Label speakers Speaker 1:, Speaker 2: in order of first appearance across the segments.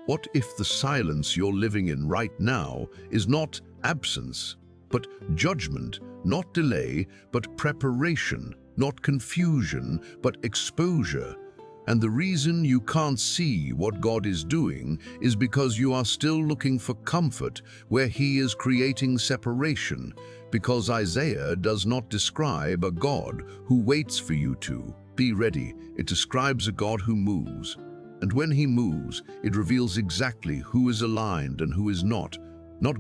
Speaker 1: What if the silence you're living in right now is not absence, but judgment, not delay, but preparation, not confusion, but exposure? And the reason you can't see what God is doing is because you are still looking for comfort where He is creating separation, because Isaiah does not describe a God who waits for you to be ready. It describes a God who moves. And when He moves, it reveals exactly who is aligned and who is not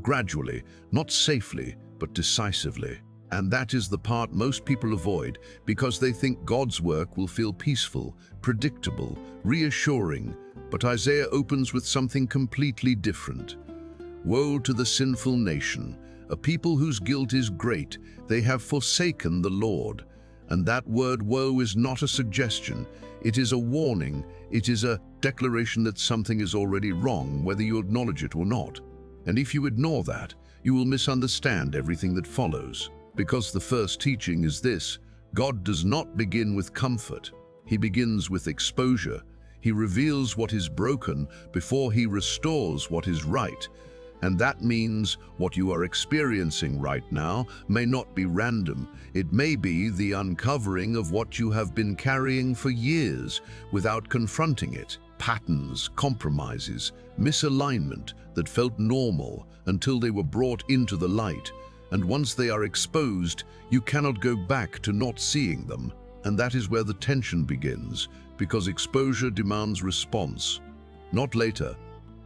Speaker 1: gradually, not safely, but decisively. And that is the part most people avoid because they think God's work will feel peaceful, predictable, reassuring. But Isaiah opens with something completely different. Woe to the sinful nation, a people whose guilt is great. They have forsaken the Lord. And that word woe is not a suggestion. It is a warning. It is a declaration that something is already wrong, whether you acknowledge it or not. And if you ignore that, you will misunderstand everything that follows. Because the first teaching is this: God does not begin with comfort. He begins with exposure. He reveals what is broken before He restores what is right. And that means what you are experiencing right now may not be random. It may be the uncovering of what you have been carrying for years without confronting it. Patterns, compromises, misalignment that felt normal until they were brought into the light. And once they are exposed, you cannot go back to not seeing them. And that is where the tension begins, because exposure demands response. Not later,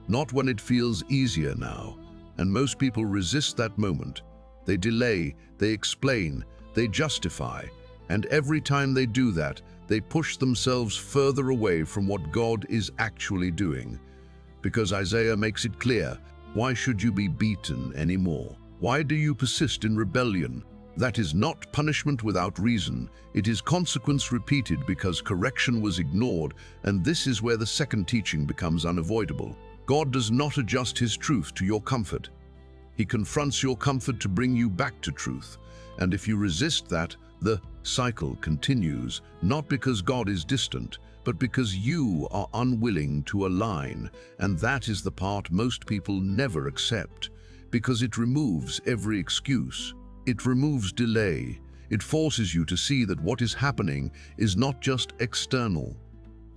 Speaker 1: not when it feels easier now. And most people resist that moment. They delay, they explain, they justify. And every time they do that, they push themselves further away from what God is actually doing. Because Isaiah makes it clear, why should you be beaten anymore? Why do you persist in rebellion? That is not punishment without reason. It is consequence repeated because correction was ignored, and this is where the second teaching becomes unavoidable. God does not adjust His truth to your comfort. He confronts your comfort to bring you back to truth. And if you resist that, the cycle continues, not because God is distant, but because you are unwilling to align. And that is the part most people never accept, because it removes every excuse. It removes delay. It forces you to see that what is happening is not just external.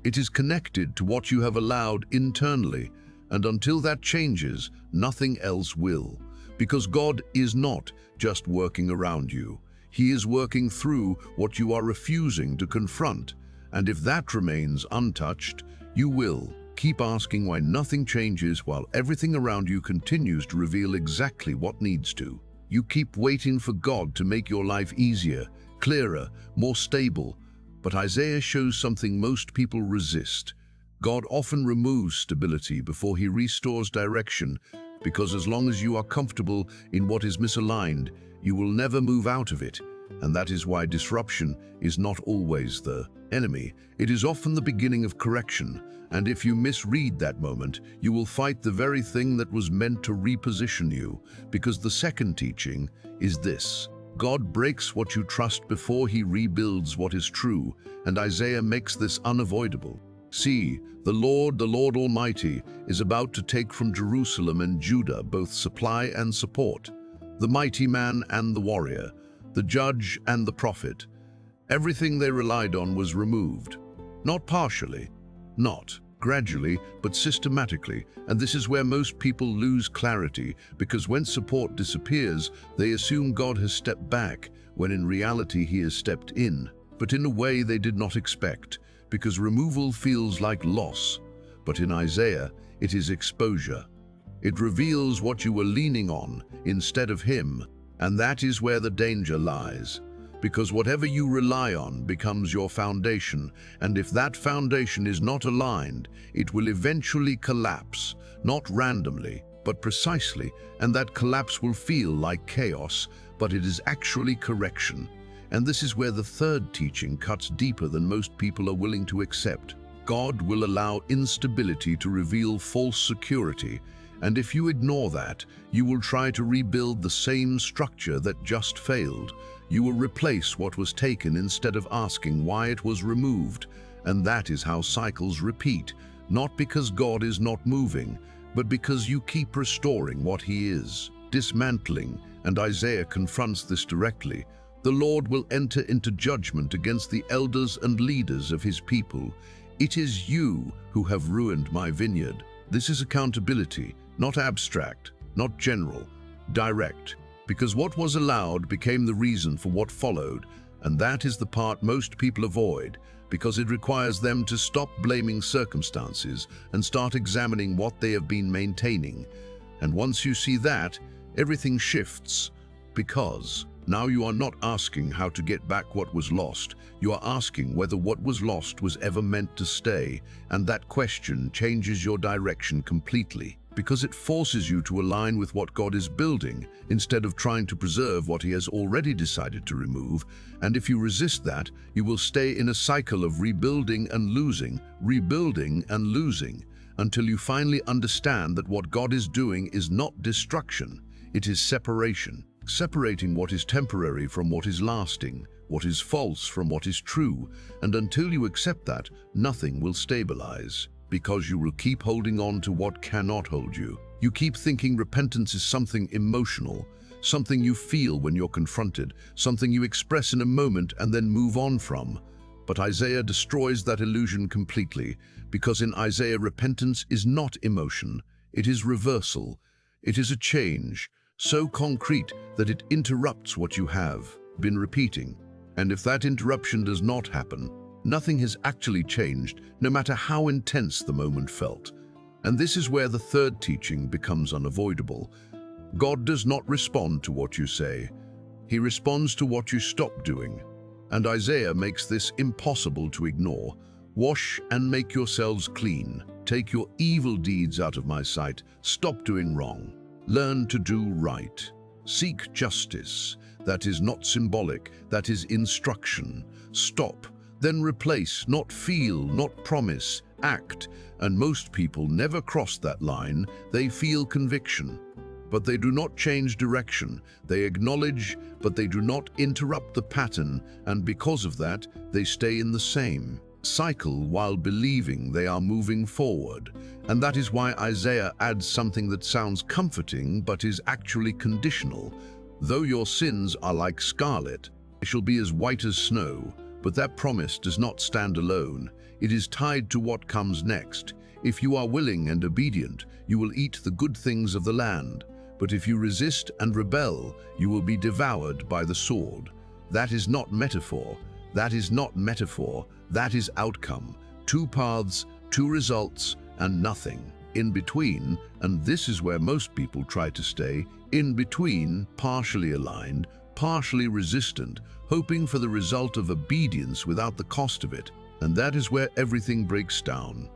Speaker 1: It is connected to what you have allowed internally, and until that changes, nothing else will. Because God is not just working around you. He is working through what you are refusing to confront. And if that remains untouched, you will keep asking why nothing changes while everything around you continues to reveal exactly what needs to. You keep waiting for God to make your life easier, clearer, more stable. But Isaiah shows something most people resist. God often removes stability before He restores direction, because as long as you are comfortable in what is misaligned, you will never move out of it. And that is why disruption is not always the enemy. It is often the beginning of correction. And if you misread that moment, you will fight the very thing that was meant to reposition you. Because the second teaching is this: God breaks what you trust before He rebuilds what is true. And Isaiah makes this unavoidable. See, the Lord Almighty, is about to take from Jerusalem and Judah both supply and support, the mighty man and the warrior, the judge and the prophet. Everything they relied on was removed, not partially, not gradually, but systematically. And this is where most people lose clarity, because when support disappears, they assume God has stepped back, when in reality He has stepped in, but in a way they did not expect. Because removal feels like loss, but in Isaiah, it is exposure. It reveals what you were leaning on instead of Him, and that is where the danger lies. Because whatever you rely on becomes your foundation, and if that foundation is not aligned, it will eventually collapse, not randomly, but precisely, and that collapse will feel like chaos, but it is actually correction. And this is where the third teaching cuts deeper than most people are willing to accept. God will allow instability to reveal false security, and if you ignore that, you will try to rebuild the same structure that just failed. You will replace what was taken instead of asking why it was removed, and that is how cycles repeat. not because God is not moving, but because you keep restoring what he is, dismantling, and Isaiah confronts this directly. The Lord will enter into judgment against the elders and leaders of his people. It is you who have ruined my vineyard. This is accountability, not abstract, not general, direct, because what was allowed became the reason for what followed, and that is the part most people avoid, because it requires them to stop blaming circumstances and start examining what they have been maintaining. And once you see that, everything shifts, because now you are not asking how to get back what was lost. You are asking whether what was lost was ever meant to stay, and that question changes your direction completely, because it forces you to align with what God is building instead of trying to preserve what he has already decided to remove. And if you resist that, you will stay in a cycle of rebuilding and losing, until you finally understand that what God is doing is not destruction, it is separation. Separating what is temporary from what is lasting, what is false from what is true, and until you accept that, nothing will stabilize, because you will keep holding on to what cannot hold you. You keep thinking repentance is something emotional, something you feel when you're confronted, something you express in a moment and then move on from. But Isaiah destroys that illusion completely, because in Isaiah, repentance is not emotion, it is reversal. It is a change, so concrete that it interrupts what you have been repeating. And if that interruption does not happen, nothing has actually changed, no matter how intense the moment felt. And this is where the third teaching becomes unavoidable. God does not respond to what you say. He responds to what you stop doing. And Isaiah makes this impossible to ignore. Wash and make yourselves clean. Take your evil deeds out of my sight. Stop doing wrong. Learn to do right. Seek justice. That is not symbolic, that is instruction. Stop, then replace, not feel, not promise, act. And most people never cross that line. They feel conviction, but they do not change direction. They acknowledge, but they do not interrupt the pattern, and because of that, they stay in the same cycle while believing they are moving forward. And that is why Isaiah adds something that sounds comforting but is actually conditional. Though your sins are like scarlet, they shall be as white as snow. But that promise does not stand alone. It is tied to what comes next. If you are willing and obedient, you will eat the good things of the land. But if you resist and rebel, you will be devoured by the sword. That is not metaphor. That is not metaphor. That is outcome. Two paths, two results, and nothing in between. And this is where most people try to stay, in between, partially aligned, partially resistant, hoping for the result of obedience without the cost of it. And that is where everything breaks down.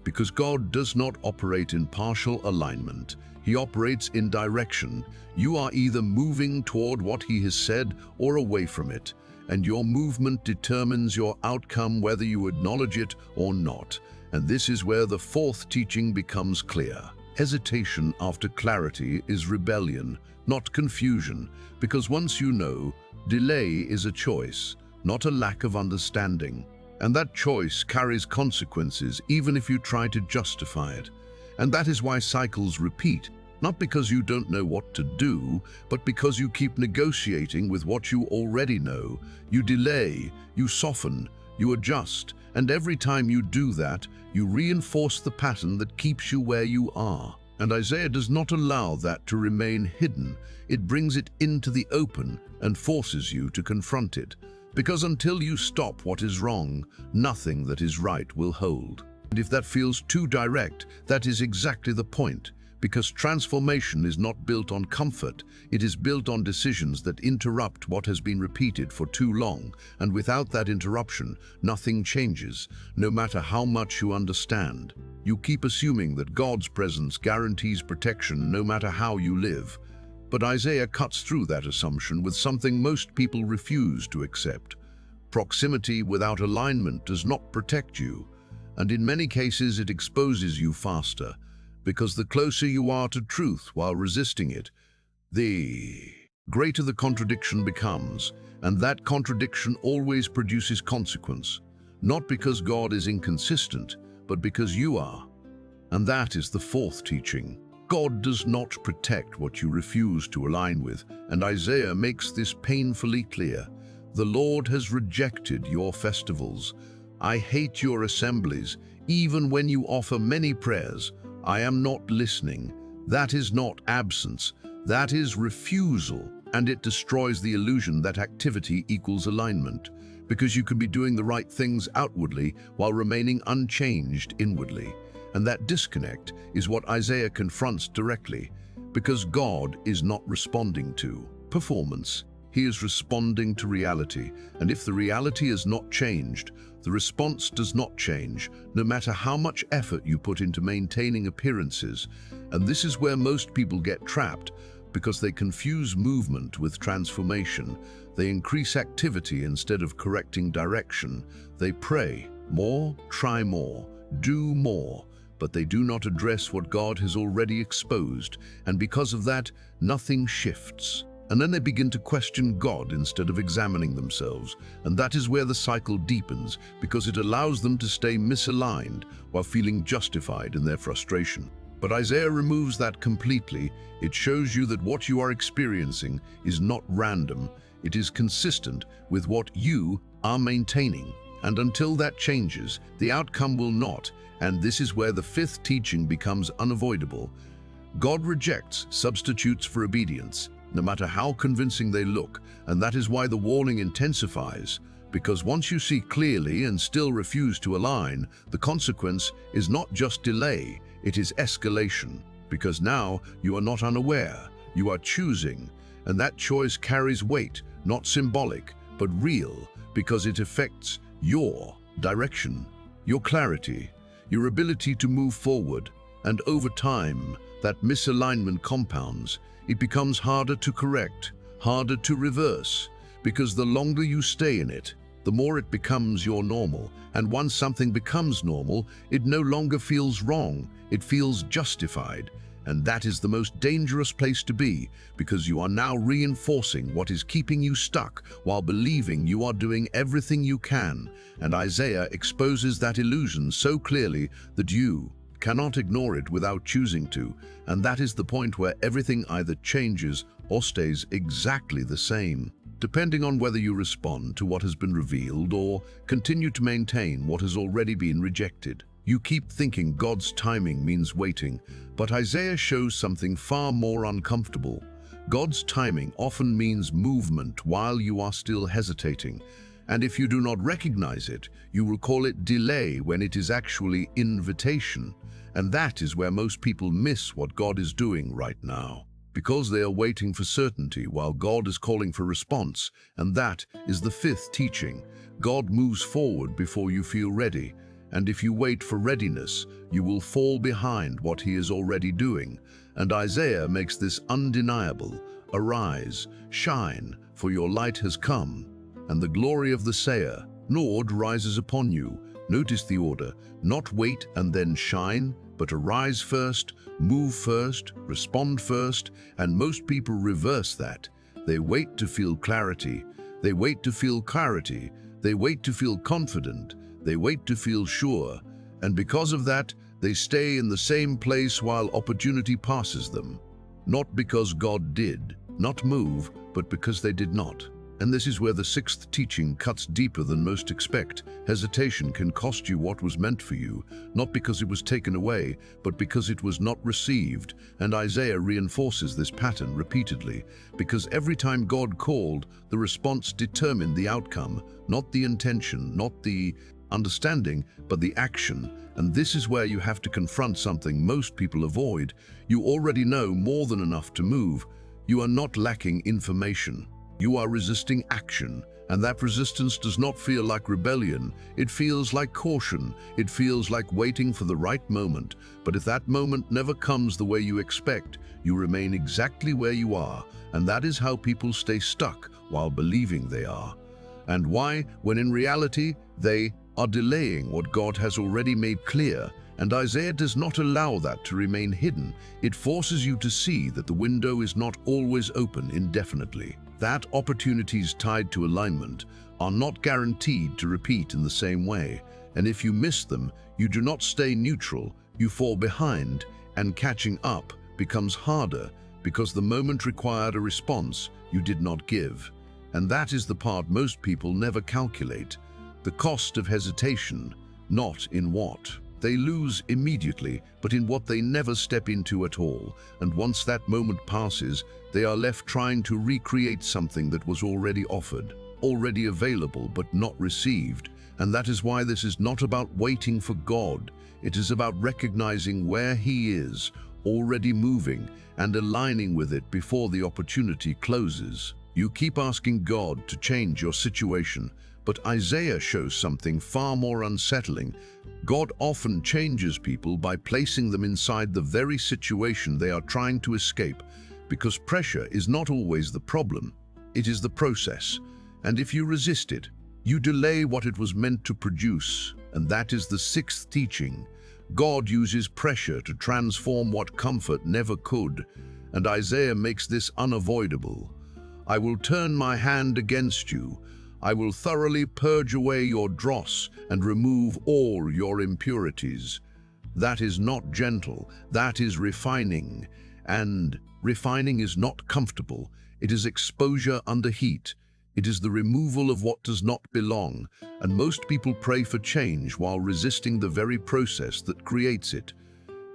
Speaker 1: Because God does not operate in partial alignment. He operates in direction. You are either moving toward what he has said or away from it. And your movement determines your outcome, whether you acknowledge it or not. And this is where the fourth teaching becomes clear. Hesitation after clarity is rebellion, not confusion, because once you know, delay is a choice, not a lack of understanding. And that choice carries consequences even if you try to justify it. And that is why cycles repeat, not because you don't know what to do, but because you keep negotiating with what you already know. You delay, you soften, you adjust, and every time you do that, you reinforce the pattern that keeps you where you are. And Isaiah does not allow that to remain hidden. It brings it into the open and forces you to confront it. Because until you stop what is wrong, nothing that is right will hold. And if that feels too direct, that is exactly the point. Because transformation is not built on comfort, it is built on decisions that interrupt what has been repeated for too long. And without that interruption, nothing changes, no matter how much you understand. You keep assuming that God's presence guarantees protection no matter how you live. But Isaiah cuts through that assumption with something most people refuse to accept. Proximity without alignment does not protect you, and in many cases it exposes you faster, because the closer you are to truth while resisting it, the greater the contradiction becomes, and that contradiction always produces consequence, not because God is inconsistent, but because you are. And that is the fourth teaching. God does not protect what you refuse to align with, and Isaiah makes this painfully clear. The Lord has rejected your festivals. I hate your assemblies, even when you offer many prayers. I am not listening. That is not absence. That is refusal, and it destroys the illusion that activity equals alignment, because you can be doing the right things outwardly while remaining unchanged inwardly. And that disconnect is what Isaiah confronts directly, because God is not responding to performance. He is responding to reality, and if the reality is not changed, the response does not change, no matter how much effort you put into maintaining appearances. And this is where most people get trapped, because they confuse movement with transformation. They increase activity instead of correcting direction. They pray more, try more, do more, but they do not address what God has already exposed, and because of that, nothing shifts. And then they begin to question God instead of examining themselves, and that is where the cycle deepens, because it allows them to stay misaligned while feeling justified in their frustration. But Isaiah removes that completely. It shows you that what you are experiencing is not random. It is consistent with what you are maintaining. And until that changes, the outcome will not. And this is where the fifth teaching becomes unavoidable. God rejects substitutes for obedience, no matter how convincing they look, and that is why the warning intensifies. Because once you see clearly and still refuse to align, the consequence is not just delay, it is escalation. Because now you are not unaware, you are choosing, and that choice carries weight, not symbolic, but real, because it affects your direction, your clarity, your ability to move forward, and over time, that misalignment compounds. It becomes harder to correct, harder to reverse, because the longer you stay in it, the more it becomes your normal. And once something becomes normal, it no longer feels wrong, it feels justified. And that is the most dangerous place to be, because you are now reinforcing what is keeping you stuck while believing you are doing everything you can. And Isaiah exposes that illusion so clearly that you cannot ignore it without choosing to. And that is the point where everything either changes or stays exactly the same, depending on whether you respond to what has been revealed or continue to maintain what has already been rejected. You keep thinking God's timing means waiting, but Isaiah shows something far more uncomfortable. God's timing often means movement while you are still hesitating, and if you do not recognize it, you will call it delay when it is actually invitation. And that is where most people miss what God is doing right now, because they are waiting for certainty while God is calling for response. And that is the fifth teaching. God moves forward before you feel ready. And if you wait for readiness, you will fall behind what he is already doing. And Isaiah makes this undeniable. Arise, shine, for your light has come, and the glory of the Sayer, Lord, rises upon you. Notice the order, not wait and then shine, but arise first, move first, respond first, and most people reverse that. They wait to feel clarity, they wait to feel clarity, they wait to feel confident, they wait to feel sure, and because of that, they stay in the same place while opportunity passes them. Not because God did not move, but because they did not. And this is where the sixth teaching cuts deeper than most expect. Hesitation can cost you what was meant for you, not because it was taken away, but because it was not received. And Isaiah reinforces this pattern repeatedly, because every time God called, the response determined the outcome, not the intention, not the understanding, but the action. And this is where you have to confront something most people avoid. You already know more than enough to move. You are not lacking information. You are resisting action, and that resistance does not feel like rebellion. It feels like caution. It feels like waiting for the right moment. But if that moment never comes the way you expect, you remain exactly where you are, and that is how people stay stuck while believing they are. And why, when in reality, they are delaying what God has already made clear. And Isaiah does not allow that to remain hidden. It forces you to see that the window is not always open indefinitely, that opportunities tied to alignment are not guaranteed to repeat in the same way, And if you miss them, you do not stay neutral, you fall behind, and catching up becomes harder because the moment required a response you did not give. And that is the part most people never calculate, the cost of hesitation, not in what they lose immediately, but in what they never step into at all. And once that moment passes, they are left trying to recreate something that was already offered, already available but not received. And that is why this is not about waiting for God. It is about recognizing where He is, already moving, and aligning with it before the opportunity closes. You keep asking God to change your situation, but Isaiah shows something far more unsettling. God often changes people by placing them inside the very situation they are trying to escape, because pressure is not always the problem, it is the process. And if you resist it, you delay what it was meant to produce. And that is the sixth teaching. God uses pressure to transform what comfort never could, and Isaiah makes this unavoidable. I will turn my hand against you. I will thoroughly purge away your dross and remove all your impurities. That is not gentle, that is refining. And refining is not comfortable. It is exposure under heat. It is the removal of what does not belong, and most people pray for change while resisting the very process that creates it,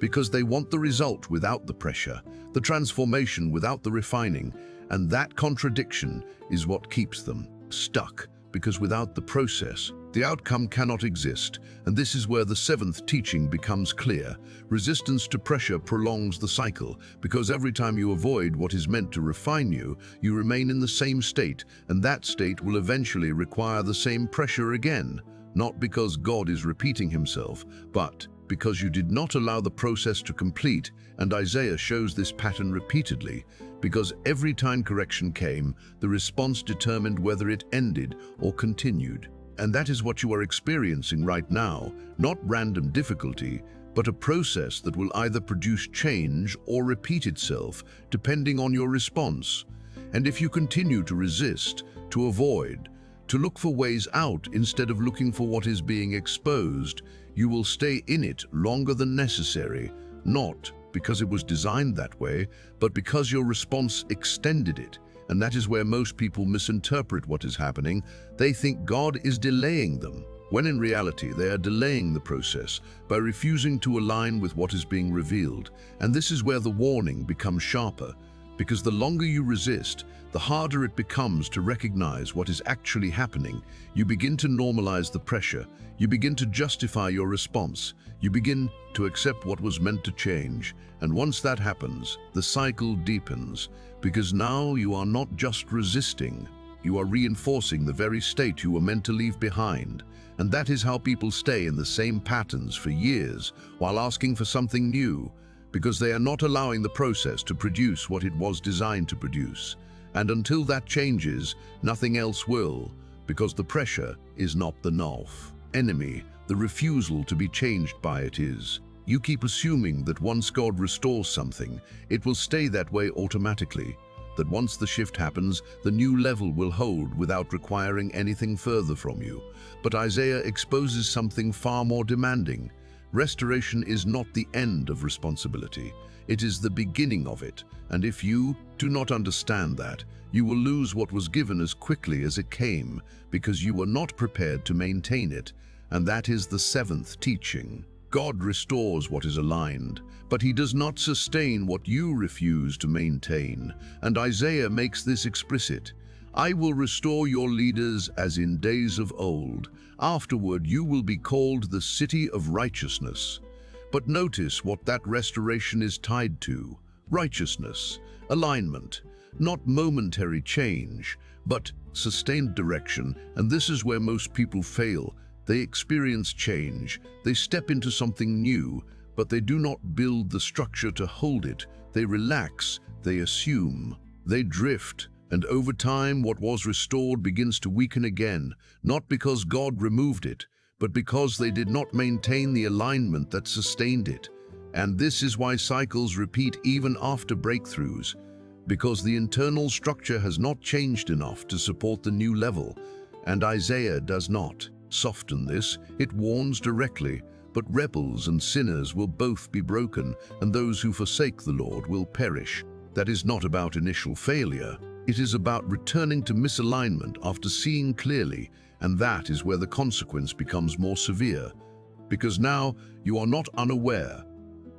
Speaker 1: because they want the result without the pressure, the transformation without the refining, and that contradiction is what keeps them stuck, because without the process, the outcome cannot exist. And this is where the seventh teaching becomes clear. Resistance to pressure prolongs the cycle, because every time you avoid what is meant to refine you, you remain in the same state, and that state will eventually require the same pressure again, not because God is repeating Himself, but because you did not allow the process to complete. And Isaiah shows this pattern repeatedly, because every time correction came, the response determined whether it ended or continued. And that is what you are experiencing right now, not random difficulty, but a process that will either produce change or repeat itself, depending on your response. And if you continue to resist, to avoid, to look for ways out instead of looking for what is being exposed, you will stay in it longer than necessary, not because it was designed that way, but because your response extended it. And that is where most people misinterpret what is happening. They think God is delaying them, when in reality they are delaying the process by refusing to align with what is being revealed. And this is where the warning becomes sharper, because the longer you resist, the harder it becomes to recognize what is actually happening. You begin to normalize the pressure. You begin to justify your response. You begin to accept what was meant to change. And once that happens, the cycle deepens, because now you are not just resisting, you are reinforcing the very state you were meant to leave behind. And that is how people stay in the same patterns for years while asking for something new, because they are not allowing the process to produce what it was designed to produce. And until that changes, nothing else will, because the pressure is not the enemy, the refusal to be changed by it is. You keep assuming that once God restores something, it will stay that way automatically, that once the shift happens, the new level will hold without requiring anything further from you. But Isaiah exposes something far more demanding. Restoration is not the end of responsibility. It is the beginning of it. And if you do not understand that, you will lose what was given as quickly as it came, because you were not prepared to maintain it. And that is the seventh teaching. God restores what is aligned, but He does not sustain what you refuse to maintain. And Isaiah makes this explicit. I will restore your leaders as in days of old. Afterward you will be called the city of righteousness. But notice what that restoration is tied to. Righteousness, alignment, not momentary change, but sustained direction. And this is where most people fail. They experience change, they step into something new, but they do not build the structure to hold it. They relax, they assume, they drift, and over time what was restored begins to weaken again, not because God removed it, but because they did not maintain the alignment that sustained it. And this is why cycles repeat even after breakthroughs, because the internal structure has not changed enough to support the new level, and Isaiah does not soften this, it warns directly. But rebels and sinners will both be broken, and those who forsake the Lord will perish. That is not about initial failure. It is about returning to misalignment after seeing clearly, and that is where the consequence becomes more severe. Because now you are not unaware.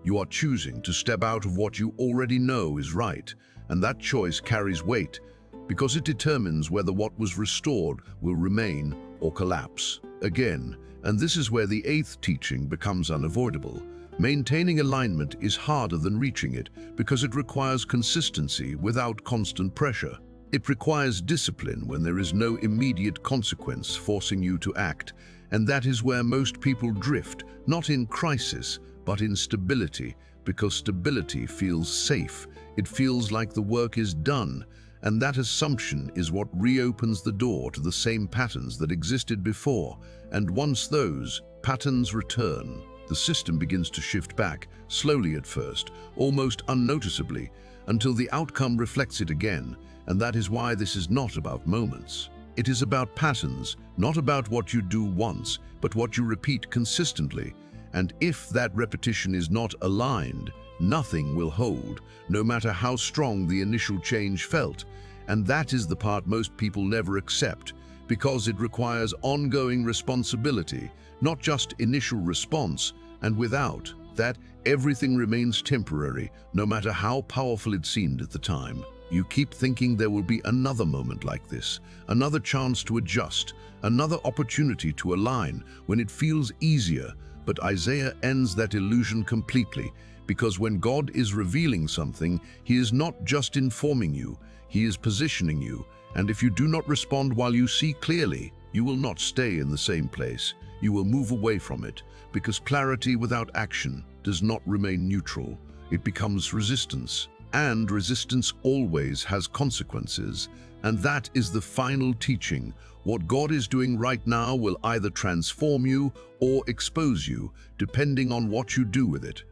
Speaker 1: You are choosing to step out of what you already know is right, and that choice carries weight because it determines whether what was restored will remain or collapse again. And this is where the eighth teaching becomes unavoidable. Maintaining alignment is harder than reaching it because it requires consistency without constant pressure. It requires discipline when there is no immediate consequence forcing you to act, and that is where most people drift, not in crisis, but in stability, because stability feels safe. It feels like the work is done, and that assumption is what reopens the door to the same patterns that existed before. And once those patterns return, the system begins to shift back, slowly at first, almost unnoticeably, until the outcome reflects it again. And that is why this is not about moments. It is about patterns, not about what you do once, but what you repeat consistently. And if that repetition is not aligned, nothing will hold, no matter how strong the initial change felt. And that is the part most people never accept, because it requires ongoing responsibility, not just initial response. And without that, everything remains temporary, no matter how powerful it seemed at the time. You keep thinking there will be another moment like this, another chance to adjust, another opportunity to align when it feels easier. But Isaiah ends that illusion completely, because when God is revealing something, He is not just informing you, He is positioning you. And if you do not respond while you see clearly, you will not stay in the same place. You will move away from it, because clarity without action does not remain neutral. It becomes resistance. And resistance always has consequences. And that is the final teaching. What God is doing right now will either transform you or expose you, depending on what you do with it.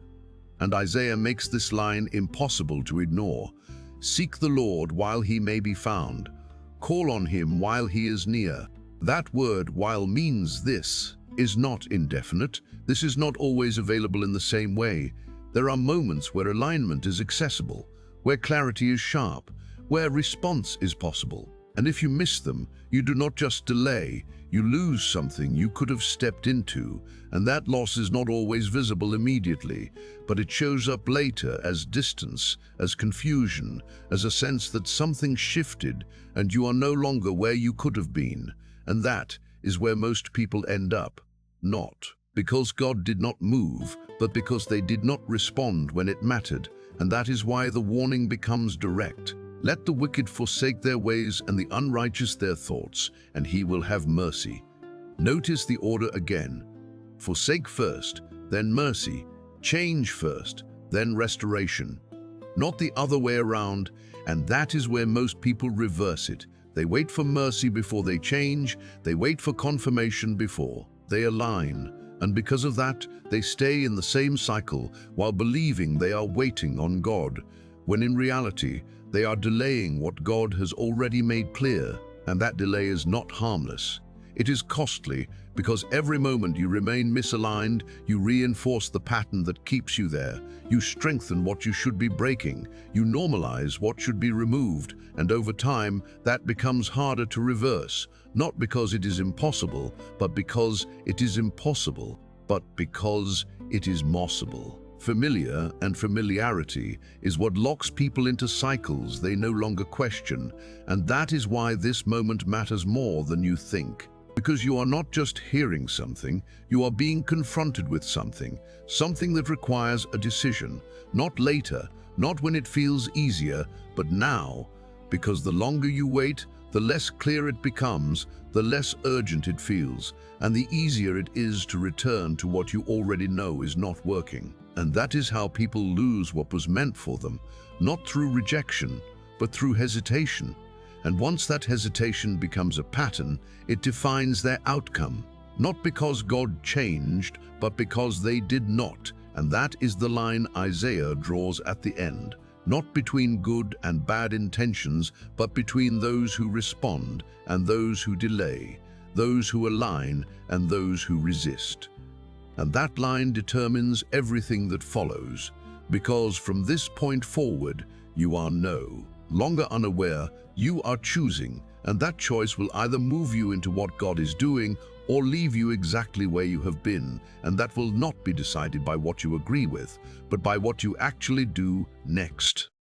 Speaker 1: And Isaiah makes this line impossible to ignore. Seek the Lord while He may be found. Call on Him while He is near. That word "while" means this is not indefinite. This is not always available in the same way. There are moments where alignment is accessible, where clarity is sharp, where response is possible. And if you miss them, you do not just delay, you lose something you could have stepped into. And that loss is not always visible immediately, but it shows up later as distance, as confusion, as a sense that something shifted and you are no longer where you could have been. And that is where most people end up. Not because God did not move, but because they did not respond when it mattered. And that is why the warning becomes direct. Let the wicked forsake their ways and the unrighteous their thoughts, and He will have mercy. Notice the order again. Forsake first, then mercy. Change first, then restoration. Not the other way around, and that is where most people reverse it. They wait for mercy before they change. They wait for confirmation before they align. And because of that, they stay in the same cycle while believing they are waiting on God, when in reality, they are delaying what God has already made clear. And that delay is not harmless. It is costly, because every moment you remain misaligned, you reinforce the pattern that keeps you there. You strengthen what you should be breaking. You normalize what should be removed. And over time, that becomes harder to reverse. Not because it is impossible, but because it is impossible, but because it is mossable. Familiar and familiarity is what locks people into cycles they no longer question. And that is why this moment matters more than you think. Because you are not just hearing something, you are being confronted with something that requires a decision. Not later, not when it feels easier, but now. Because the longer you wait, the less clear it becomes, the less urgent it feels, and the easier it is to return to what you already know is not working. And that is how people lose what was meant for them, not through rejection, but through hesitation. And once that hesitation becomes a pattern, it defines their outcome. Not because God changed, but because they did not. And that is the line Isaiah draws at the end. Not between good and bad intentions, but between those who respond and those who delay. those who align and those who resist. And that line determines everything that follows, because from this point forward, you are no longer unaware, you are choosing, and that choice will either move you into what God is doing or leave you exactly where you have been, and that will not be decided by what you agree with, but by what you actually do next.